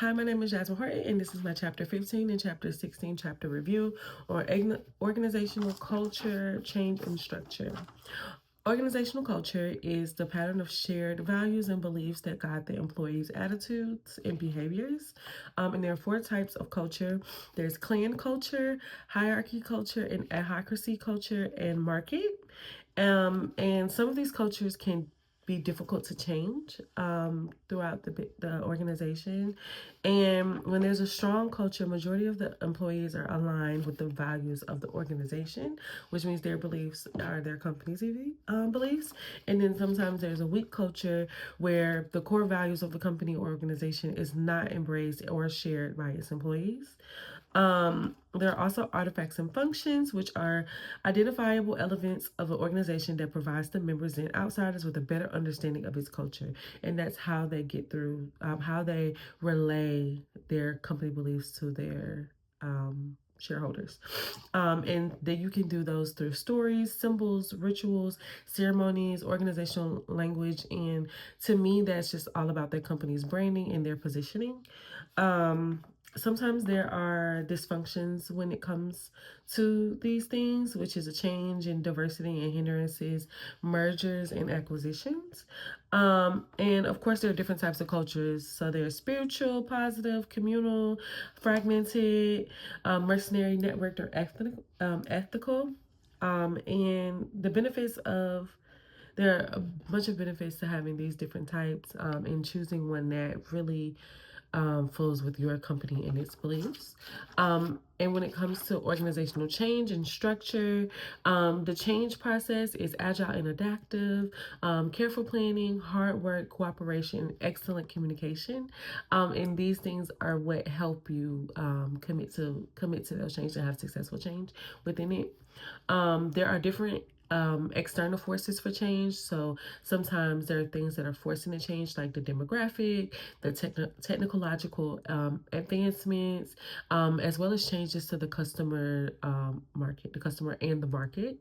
Hi, my name is Jasmine Horton, and this is my Chapter 15 and Chapter 16 chapter review on organizational culture, change, and structure. Organizational culture is the pattern of shared values and beliefs that guide the employees' attitudes and behaviors. And there are four types of culture. There's clan culture, hierarchy culture, and adhocracy culture, and market. And some of these cultures can be difficult to change throughout the organization. And when there's a strong culture, majority of the employees are aligned with the values of the organization, which means their beliefs are their company's beliefs. And then sometimes there's a weak culture where the core values of the company or organization is not embraced or shared by its employees. There are also artifacts and functions, which are identifiable elements of an organization that provides the members and outsiders with a better understanding of its culture. And that's how they get through, how they relay their company beliefs to their shareholders. And then you can do those through stories, symbols, rituals, ceremonies, organizational language. And to me, that's just all about their company's branding and their positioning. Sometimes there are dysfunctions when it comes to these things, which is a change in diversity and hindrances, mergers and acquisitions. And of course, there are different types of cultures. So there's spiritual, positive, communal, fragmented, mercenary, networked, or ethical. And the benefits of there are a bunch of benefits to having these different types and choosing one that really flows with your company and its beliefs. And when it comes to organizational change and structure, the change process is agile and adaptive, careful planning, hard work, cooperation, excellent communication. And these things are what help you commit to those changes and have successful change within it. There are different external forces for change. So sometimes there are things that are forcing the change, like the demographic, the technological advancements, as well as changes to the customer market, the customer and the market,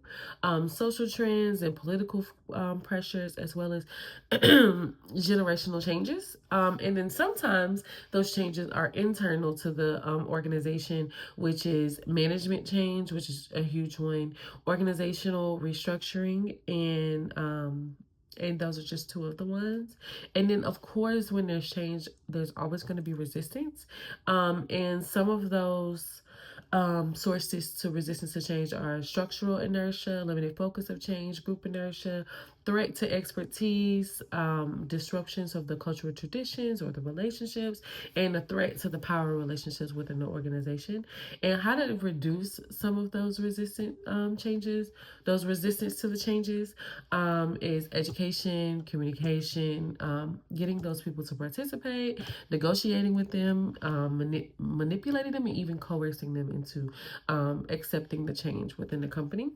social trends and political pressures, as well as generational changes. And then sometimes those changes are internal to the organization, which is management change, which is a huge one, organizational restructuring, and those are just two of the ones. And then of course, when there's change, there's always going to be resistance. And some of those sources to resistance to change are structural inertia, limited focus of change, group inertia, threat to expertise, disruptions of the cultural traditions or the relationships, and a threat to the power relationships within the organization. And how to reduce some of those resistant changes, those resistance to the changes, is education, communication, getting those people to participate, negotiating with them, manipulating them, and even coercing them into accepting the change within the company.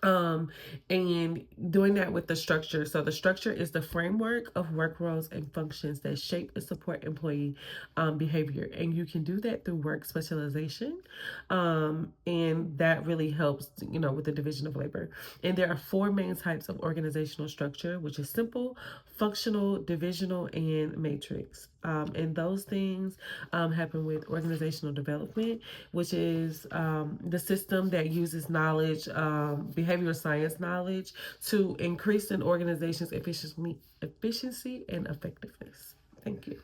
And doing that with the structure. So the structure is the framework of work roles and functions that shape and support employee behavior. And you can do that through work specialization. And that really helps, with the division of labor. And there are four main types of organizational structure, which is simple, functional, divisional, and matrix. And those things happen with organizational development, which is the system that uses knowledge, behavioral science knowledge, to increase an organization's efficiency and effectiveness. Thank you.